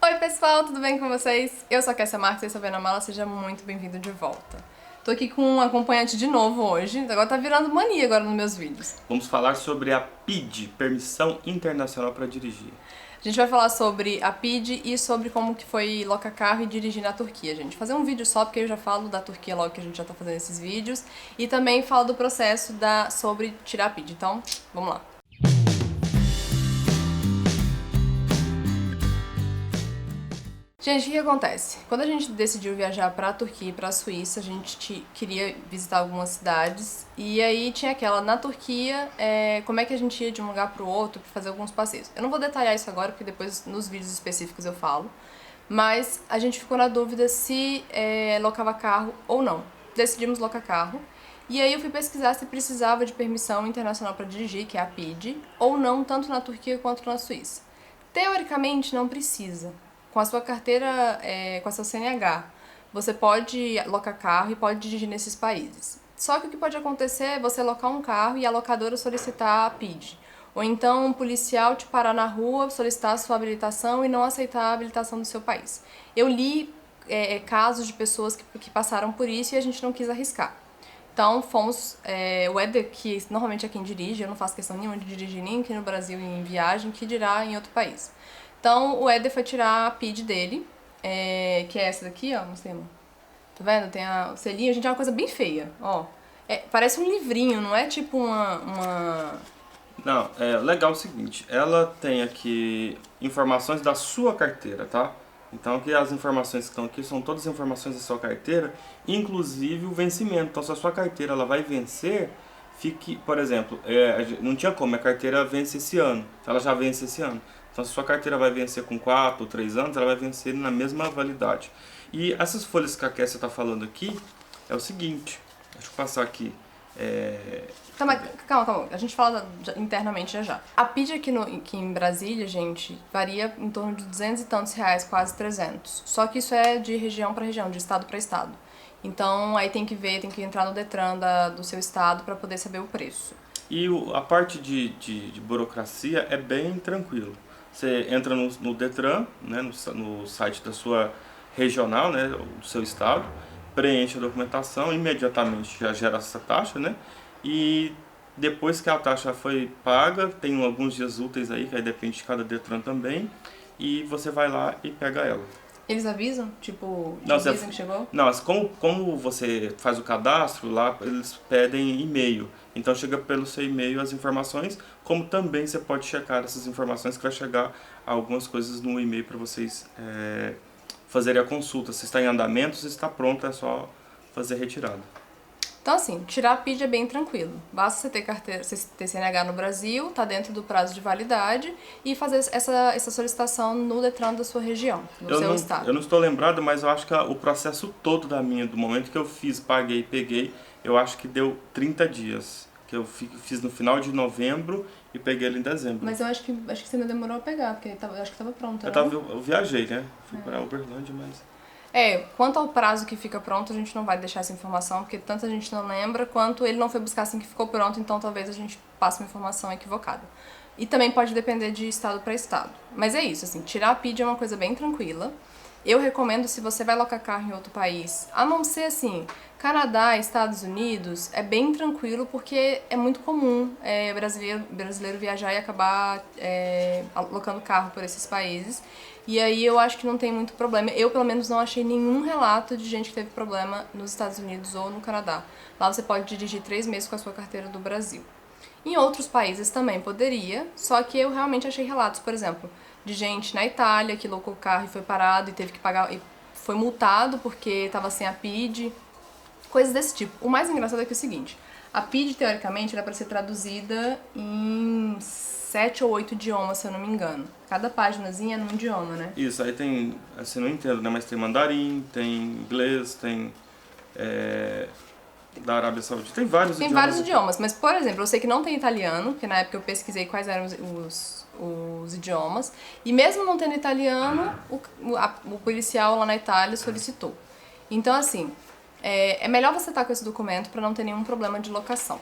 Oi pessoal, tudo bem com vocês? Eu sou a Kessia Marques, esse é o Vendo a Mala, seja muito bem-vindo de volta. Tô aqui com um acompanhante de novo hoje, agora tá virando mania agora nos meus vídeos. Vamos falar sobre a PID, Permissão Internacional para Dirigir. A gente vai falar sobre a PID e sobre como que foi locar carro e dirigir na Turquia, gente. Fazer um vídeo só, porque eu já falo da Turquia logo que a gente já tá fazendo esses vídeos. E também falo do processo sobre tirar a PID, então vamos lá. Gente, o que acontece? Quando a gente decidiu viajar pra Turquia e pra Suíça, a gente queria visitar algumas cidades. E aí tinha aquela, na Turquia, como é que a gente ia de um lugar pro outro pra fazer alguns passeios. Eu não vou detalhar isso agora, porque depois nos vídeos específicos eu falo. Mas a gente ficou na dúvida se locava carro ou não. Decidimos locar carro. E aí eu fui pesquisar se precisava de permissão internacional pra dirigir, que é a PID, ou não, tanto na Turquia quanto na Suíça. Teoricamente não precisa. Com a sua carteira, com a sua CNH, você pode locar carro e pode dirigir nesses países. Só que o que pode acontecer é você locar um carro e a locadora solicitar a PID. Ou então um policial te parar na rua, solicitar a sua habilitação e não aceitar a habilitação do seu país. Eu li casos de pessoas que passaram por isso e a gente não quis arriscar. Então fomos, o Éder, que normalmente é quem dirige, eu não faço questão nenhuma de dirigir nem aqui no Brasil em viagem, que dirá em outro país. Então o Éder foi tirar a PID dele, que é essa daqui, ó, no cima. Tá vendo? Tem o selinho, gente, é uma coisa bem feia, ó. Parece um livrinho, não é tipo uma... Não, legal o seguinte, ela tem aqui informações da sua carteira, tá? Então aqui as informações que estão aqui são todas as informações da sua carteira, inclusive o vencimento. Então se a sua carteira ela vai vencer, por exemplo, não tinha como, a carteira vence esse ano, ela já vence esse ano. Então se a sua carteira vai vencer com 4 ou 3 anos, ela vai vencer na mesma validade. E essas folhas que a Kessia está falando aqui, é o seguinte, deixa eu passar aqui. Tá, mas calma, a gente fala internamente já. A PID aqui em Brasília, gente, varia em torno de 200 e tantos reais, quase 300. Só que isso é de região para região, de estado para estado. Então aí tem que entrar no Detran do seu estado para poder saber o preço. E a parte de burocracia é bem tranquilo. Você entra no Detran, né, no site da sua regional, né, do seu estado, preenche a documentação, imediatamente já gera essa taxa, né? E depois que a taxa foi paga, tem alguns dias úteis aí, que aí depende de cada Detran também, e você vai lá e pega ela. Eles avisam? Tipo, Não, avisam que chegou? Não, mas como você faz o cadastro lá, eles pedem e-mail. Então chega pelo seu e-mail as informações, como também você pode checar essas informações que vai chegar algumas coisas no e-mail para vocês fazerem a consulta. Se está em andamento, se está pronto, é só fazer a retirada. Então assim, tirar a PID é bem tranquilo. Basta você ter carteira, você ter CNH no Brasil, tá dentro do prazo de validade e fazer essa solicitação no Detran da sua região, no seu estado. Eu não estou lembrado, mas eu acho que o processo todo do momento que eu fiz, paguei, peguei, eu acho que deu 30 dias. Que eu fiz no final de novembro e peguei ele em dezembro. Mas eu acho que você ainda demorou a pegar, porque eu acho que estava pronto, né? Eu viajei, né? Fui para Uberlândia, mas... Quanto ao prazo que fica pronto, a gente não vai deixar essa informação, porque tanto a gente não lembra, quanto ele não foi buscar assim que ficou pronto, então talvez a gente passe uma informação equivocada. E também pode depender de estado para estado. Mas é isso, assim, tirar a PID é uma coisa bem tranquila. Eu recomendo, se você vai locar carro em outro país, a não ser assim, Canadá, Estados Unidos, é bem tranquilo porque é muito comum brasileiro viajar e acabar alocando carro por esses países. E aí eu acho que não tem muito problema. Eu, pelo menos, não achei nenhum relato de gente que teve problema nos Estados Unidos ou no Canadá. Lá você pode dirigir 3 meses com a sua carteira do Brasil. Em outros países também poderia, só que eu realmente achei relatos, por exemplo, de gente na Itália que locou o carro e foi parado e teve que pagar, e foi multado porque estava sem a PID, coisas desse tipo. O mais engraçado é que é o seguinte, a PID, teoricamente, era para ser traduzida em 7 ou 8 idiomas, se eu não me engano. Cada paginazinha é num idioma, né? Isso, aí tem, assim, não entendo, né? Mas tem mandarim, tem inglês, tem... da Arábia Saudita, tem vários idiomas. Tem vários idiomas, mas, por exemplo, eu sei que não tem italiano, porque na época eu pesquisei quais eram os idiomas, e mesmo não tendo italiano, o policial lá na Itália solicitou. Então, assim, é melhor você estar com esse documento para não ter nenhum problema de locação.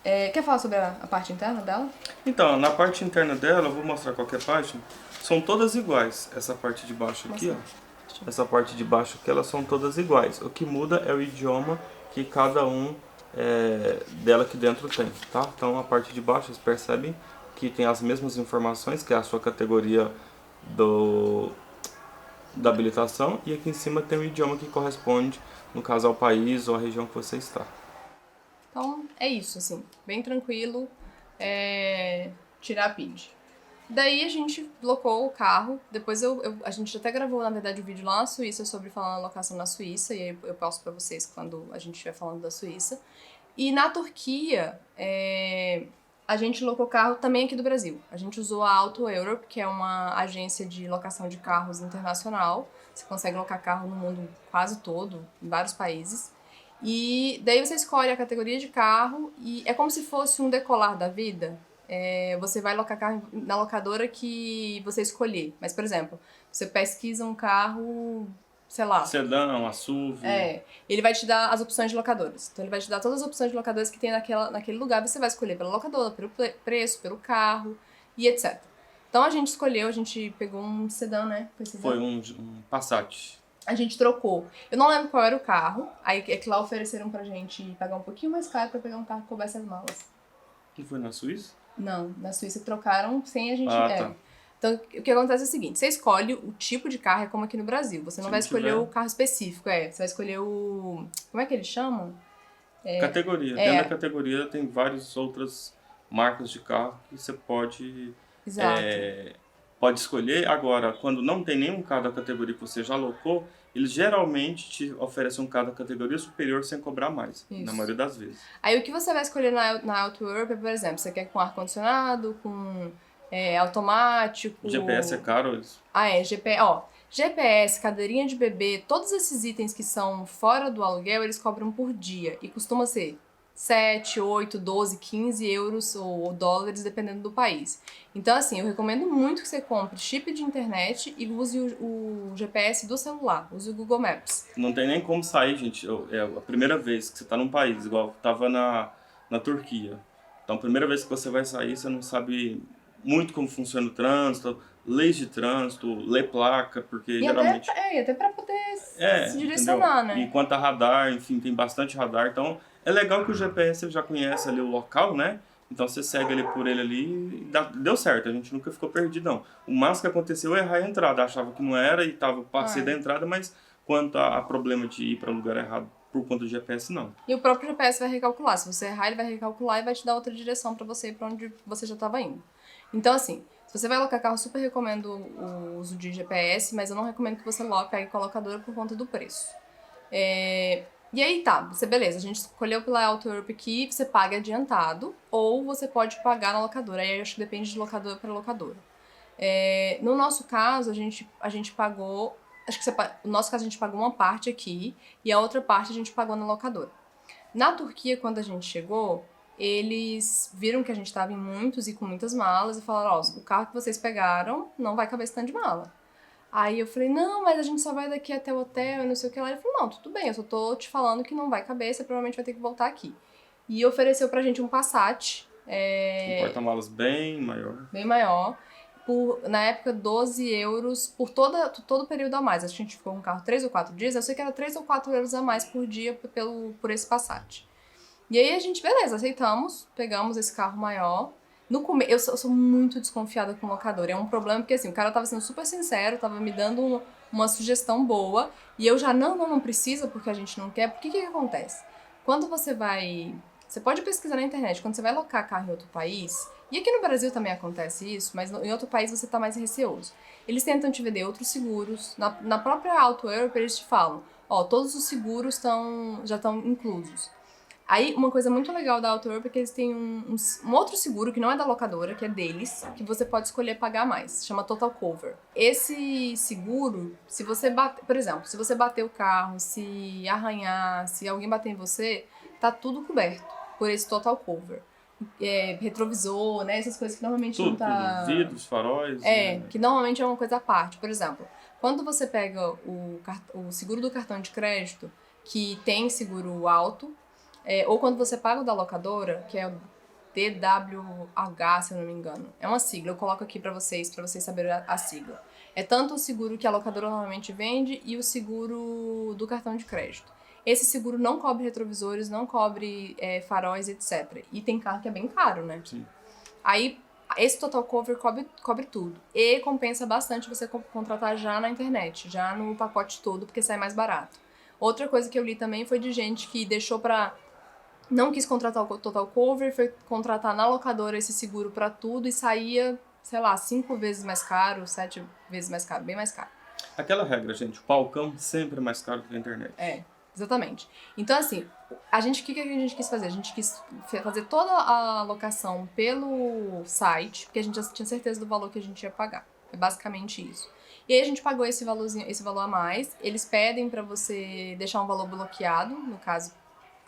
Quer falar sobre a parte interna dela? Então, na parte interna dela, eu vou mostrar qualquer página. são todas iguais. Essa parte de baixo aqui, ó. Essa parte de baixo aqui, elas são todas iguais. O que muda é o idioma que cada um dela aqui dentro tem, tá? Então a parte de baixo, vocês percebem que tem as mesmas informações, que é a sua categoria da habilitação, e aqui em cima tem o idioma que corresponde, no caso, ao país ou à região que você está. Então, é isso, assim, bem tranquilo, tirar a PID. Daí a gente locou o carro, depois a gente até gravou, na verdade, um vídeo lá na Suíça sobre falando a locação na Suíça, e aí eu passo pra vocês quando a gente estiver falando da Suíça. E na Turquia, a gente locou carro também aqui do Brasil. A gente usou a Auto Europe, que é uma agência de locação de carros internacional. Você consegue locar carro no mundo quase todo, em vários países. E daí você escolhe a categoria de carro e é como se fosse um decolar da vida. Você vai locar carro na locadora que você escolher. Mas, por exemplo, você pesquisa um carro, sei lá. Sedã, SUV. Ele vai te dar as opções de locadoras. Então ele vai te dar todas as opções de locadoras que tem naquele lugar. Você vai escolher pela locadora, pelo preço, pelo carro e etc. Então a gente pegou um sedã, né? Foi um Passat. A gente trocou. Eu não lembro qual era o carro. Aí é que lá ofereceram pra gente pagar um pouquinho mais caro pra pegar um carro que coubesse as malas. Que foi na Suíça? Não, na Suíça trocaram sem a gente... Tá. Então, o que acontece é o seguinte, você escolhe o tipo de carro, é como aqui no Brasil. Você não vai escolher o carro específico, Você vai escolher o... Como é que eles chamam? Categoria. Dentro da categoria tem várias outras marcas de carro que você pode... Exato. Pode escolher. Agora, quando não tem nenhum carro da categoria que você já alocou, eles geralmente te oferecem um carro da categoria superior sem cobrar mais, na maioria das vezes. Aí o que você vai escolher na Auto Europe, por exemplo, você quer com ar-condicionado, com automático... GPS é caro isso? GPS, cadeirinha de bebê, todos esses itens que são fora do aluguel, eles cobram por dia. E costuma ser 7, 8, 12, 15 euros ou dólares, dependendo do país. Então, assim, eu recomendo muito que você compre chip de internet e use o GPS do celular, use o Google Maps. Não tem nem como sair, gente. É a primeira vez que você está num país, igual eu estava na Turquia. Então, a primeira vez que você vai sair, você não sabe muito como funciona o trânsito, leis de trânsito, ler placa, porque geralmente... até para poder se direcionar, entendeu? né? E quanto a radar, enfim, tem bastante radar, então é legal que o GPS você já conhece ali o local, né? Então você segue ali por ele ali e deu certo, a gente nunca ficou perdido, não. O máximo que aconteceu é errar a entrada, achava que não era e passei da entrada, mas quanto a problema de ir para o lugar errado por conta do GPS, não. E o próprio GPS vai recalcular, se você errar, ele vai recalcular e vai te dar outra direção para você ir para onde você já estava indo. Então, assim, se você vai alocar carro, super recomendo o uso de GPS, mas eu não recomendo que você pegue com a locadora por conta do preço. E aí beleza, a gente escolheu pela Auto Europe aqui, você paga adiantado, ou você pode pagar na locadora, aí eu acho que depende de locadora para locadora. No nosso caso, a gente pagou, no nosso caso a gente pagou uma parte aqui, e a outra parte a gente pagou na locadora. Na Turquia, quando a gente chegou, eles viram que a gente estava em muitos e com muitas malas e falaram, o carro que vocês pegaram não vai caber esse tanto de mala. Aí eu falei, não, mas a gente só vai daqui até o hotel e não sei o que lá. Ele falou, não, tudo bem, eu só tô te falando que não vai caber, você provavelmente vai ter que voltar aqui. E ofereceu pra gente um Passat. Um porta-malas bem maior. Bem maior. Na época, 12 euros por todo o período a mais. A gente ficou com o carro 3 ou 4 dias, eu sei que era 3 ou 4 euros a mais por dia por esse Passat. E aí a gente, beleza, aceitamos, pegamos esse carro maior. Eu sou muito desconfiada com locador. É um problema porque, assim, o cara tava sendo super sincero, tava me dando uma sugestão boa. E eu já, não precisa porque a gente não quer. Porque o que acontece? Quando você vai... Você pode pesquisar na internet. Quando você vai locar carro em outro país... E aqui no Brasil também acontece isso, mas em outro país você tá mais receoso. Eles tentam te vender outros seguros. Na própria Auto Europe eles te falam, todos os seguros já estão inclusos. Aí, uma coisa muito legal da Auto Europe é que eles têm um outro seguro que não é da locadora, que é deles, que você pode escolher pagar mais. Chama Total Cover. Esse seguro, se você por exemplo, se você bater o carro, se arranhar, se alguém bater em você, tá tudo coberto por esse Total Cover. Retrovisor, né? Essas coisas que normalmente não tá... Tudo, vidros, faróis... que normalmente é uma coisa à parte. Por exemplo, quando você pega o seguro do cartão de crédito, que tem seguro alto, ou quando você paga o da locadora, que é DWH, se eu não me engano. É uma sigla, eu coloco aqui pra vocês saberem a sigla. É tanto o seguro que a locadora normalmente vende e o seguro do cartão de crédito. Esse seguro não cobre retrovisores, não cobre faróis, etc. E tem carro que é bem caro, né? Sim. Aí, esse Total Cover cobre tudo. E compensa bastante você contratar já na internet, já no pacote todo, porque sai mais barato. Outra coisa que eu li também foi de gente que deixou pra... Não quis contratar o Total Cover, foi contratar na locadora esse seguro pra tudo e saía, sei lá, 5 vezes mais caro, 7 vezes mais caro, bem mais caro. Aquela regra, gente, o balcão sempre é mais caro que a internet. Exatamente. Então, assim, o que a gente quis fazer? A gente quis fazer toda a locação pelo site, porque a gente já tinha certeza do valor que a gente ia pagar. É basicamente isso. E aí a gente pagou esse valor a mais. Eles pedem pra você deixar um valor bloqueado, no caso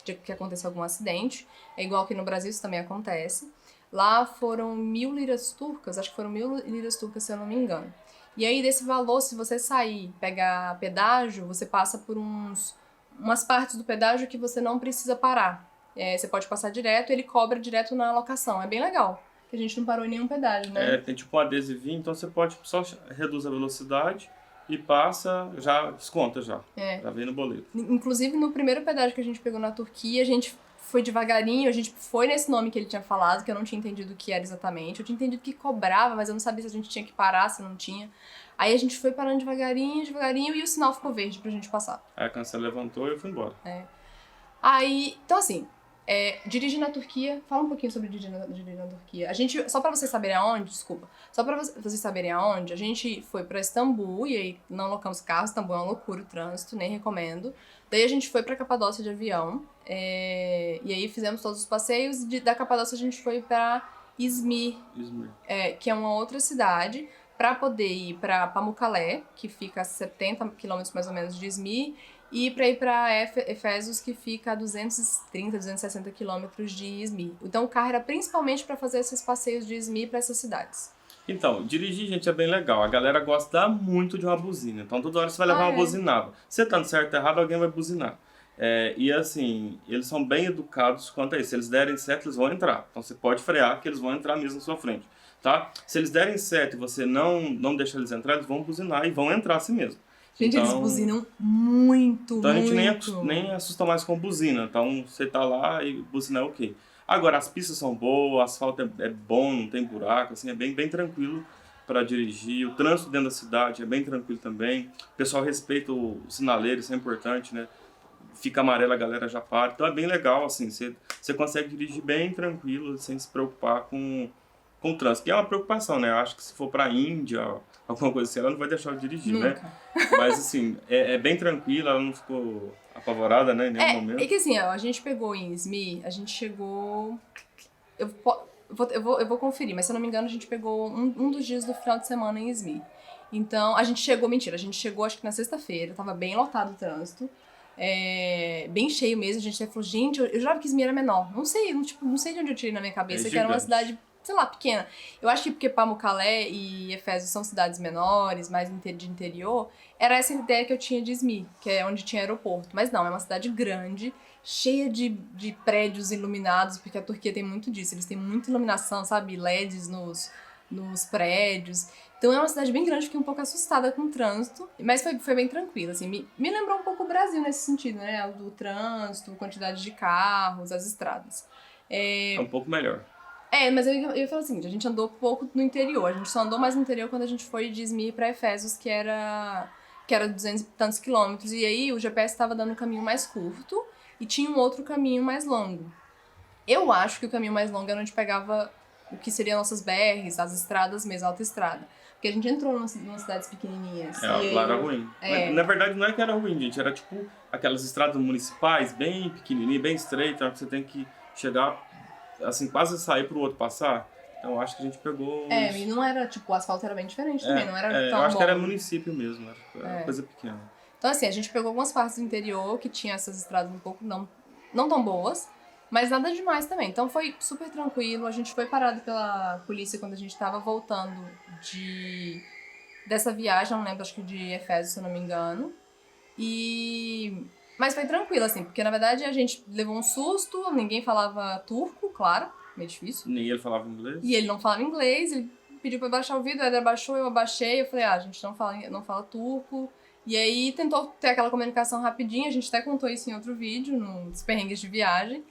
de que aconteceu algum acidente. É igual que no Brasil isso também acontece. Lá foram 1.000 liras turcas, acho que foram 1.000 liras turcas, se eu não me engano. E aí, desse valor, se você sair, pegar pedágio, você passa por umas partes do pedágio que você não precisa parar. Você pode passar direto, ele cobra direto na locação. É bem legal, que a gente não parou em nenhum pedágio, né? Tem tipo um adesivinho, então você pode só reduz a velocidade e passa, já desconta já. Já vem no boleto. Inclusive, no primeiro pedágio que a gente pegou na Turquia, a gente foi devagarinho, a gente foi nesse nome que ele tinha falado, que eu não tinha entendido o que era exatamente. Eu tinha entendido que cobrava, mas eu não sabia se a gente tinha que parar, se não tinha. Aí a gente foi parando devagarinho, e o sinal ficou verde pra gente passar. Aí a cancela levantou e eu fui embora. Aí, então assim, dirigir na Turquia, fala um pouquinho sobre dirigir na Turquia. A gente, só pra vocês saberem aonde, a gente foi pra Istambul, e aí não locamos carro, Istambul é uma loucura o trânsito, nem recomendo. Daí a gente foi pra Capadócia de avião, e aí fizemos todos os passeios, da Capadócia a gente foi pra Izmir. Que é uma outra cidade, pra poder ir pra Pamukkale, que fica a 70 quilômetros mais ou menos de Izmir, e para ir para Efésios, que fica a 230, 260 quilômetros de Izmir. Então o carro era principalmente para fazer esses passeios de Izmir para essas cidades. Então, dirigir, gente, é bem legal. A galera gosta muito de uma buzina. Então toda hora você vai levar uma buzinada. Você tá no certo ou errado, alguém vai buzinar. E assim, eles são bem educados quanto a isso. Se eles derem certo, eles vão entrar. Então você pode frear, que eles vão entrar mesmo na sua frente. Tá? Se eles derem certo e você não deixa eles entrar, eles vão buzinar e vão entrar assim mesmo. Gente, eles buzinam muito, então a gente nem assusta mais com buzina. Então você tá lá e buzina é ok. Agora, as pistas são boas, o asfalto é bom, não tem buraco, assim, é bem tranquilo para dirigir. O trânsito dentro da cidade é bem tranquilo também. O pessoal respeita o sinaleiro, isso é importante, né? Fica amarelo, a galera já para. Então é bem legal, assim, você consegue dirigir bem tranquilo, sem se preocupar com o trânsito. Que é uma preocupação, né? Eu acho que se for pra Índia, alguma coisa assim, ela não vai deixar eu dirigir, Nunca. Né? Mas assim, é bem tranquila, ela não ficou apavorada, né, em nenhum momento. É que assim, ó, a gente pegou em Izmir, a gente chegou... Eu vou conferir, mas se eu não me engano, a gente pegou um dos dias do final de semana em Izmir. Então, a gente chegou acho que na sexta-feira, tava bem lotado o trânsito. Bem cheio mesmo, a gente até falou, gente, eu jurava que Izmir era menor. Não sei de onde eu tirei na minha cabeça, que era uma cidade, sei lá, pequena. Eu acho que porque Pamukkale e Efésios são cidades menores, mais de interior, era essa ideia que eu tinha de Izmir, que é onde tinha aeroporto. Mas não, é uma cidade grande, cheia de prédios iluminados, porque a Turquia tem muito disso, eles têm muita iluminação, sabe, LEDs nos prédios. Então é uma cidade bem grande, fiquei um pouco assustada com o trânsito, mas foi bem tranquilo, assim, me lembrou um pouco o Brasil nesse sentido, né, do trânsito, quantidade de carros, as estradas. É um pouco melhor. Mas eu falo assim, a gente andou pouco no interior, a gente só andou mais no interior quando a gente foi de Izmir pra Efésios, que era 200 e tantos quilômetros, e aí o GPS estava dando um caminho mais curto e tinha um outro caminho mais longo. Eu acho que o caminho mais longo era onde pegava o que seriam nossas BRs, as estradas mesmo, a autoestrada. Porque a gente entrou em umas cidades pequenininhas. Lá era ruim. Na verdade, não é que era ruim, gente. Era tipo aquelas estradas municipais, bem pequenininhas, bem estreitas, que você tem que chegar, assim, quase sair pro outro passar. Então, acho que a gente pegou... e não era, tipo, o asfalto era bem diferente também, não era tão eu acho bom. que era município mesmo, era coisa pequena. Então, assim, a gente pegou algumas partes do interior que tinha essas estradas um pouco não tão boas, mas nada demais também. Então foi super tranquilo. A gente foi parado pela polícia quando a gente tava voltando dessa viagem, não lembro, acho que de Efésios, se eu não me engano. Mas foi tranquilo, assim, porque na verdade a gente levou um susto, ninguém falava turco, claro. meio difícil. Nem ele falava inglês. E ele não falava inglês, ele pediu pra eu baixar o vídeo, ele abaixou, eu abaixei, eu falei, a gente não fala turco. E aí tentou ter aquela comunicação rapidinha, a gente até contou isso em outro vídeo, nos perrengues de viagem.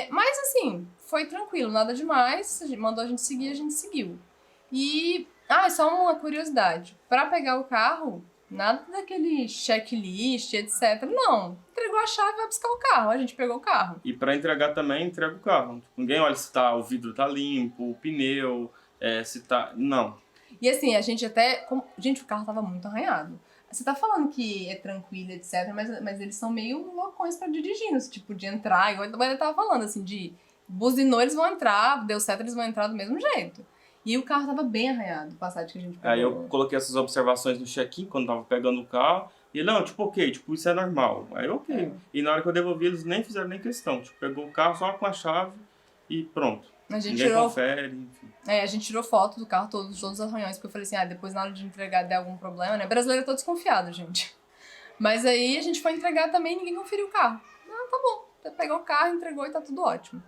Mas assim, foi tranquilo, nada demais, mandou a gente seguiu. E, só uma curiosidade, pra pegar o carro, nada daquele checklist, etc. Não, entregou a chave e vai buscar o carro, a gente pegou o carro. E pra entregar também, entrega o carro. Ninguém olha se o vidro tá limpo, o pneu, se tá... Não. E assim, a gente até... Gente, o carro tava muito arranhado. Você tá falando que é tranquilo, etc, mas eles são meio loucões pra dirigir, tipo, de entrar, igual ele tava falando, assim, de buzinou, eles vão entrar, deu certo, eles vão entrar do mesmo jeito. E o carro tava bem arranhado, o Passat que a gente pegou. Aí eu coloquei essas observações no check-in, quando tava pegando o carro, e ele, não, tipo, ok, tipo, isso é normal. Aí, ok. E na hora que eu devolvi, eles nem fizeram nem questão, tipo, pegou o carro só com a chave e pronto. Ninguém confere, enfim. A gente tirou foto do carro, todos os arranhões, porque eu falei assim, depois na hora de entregar der algum problema, né? Brasileiro é todo desconfiado, gente. Mas aí a gente foi entregar também e ninguém conferiu o carro. Não, tá bom. Você pegou o carro, entregou e tá tudo ótimo.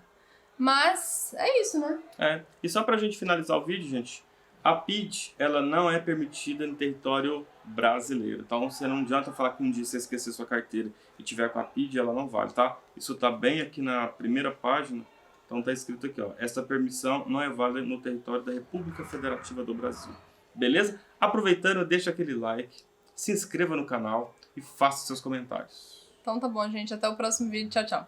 Mas é isso, né? E só pra gente finalizar o vídeo, gente, a PID, ela não é permitida no território brasileiro. Então você não adianta falar que um dia você esquecer sua carteira e tiver com a PID, ela não vale, tá? Isso tá bem aqui na primeira página. Então tá escrito aqui, ó, essa permissão não é válida no território da República Federativa do Brasil. Beleza? Aproveitando, deixa aquele like, se inscreva no canal e faça seus comentários. Então tá bom, gente. Até o próximo vídeo. Tchau, tchau.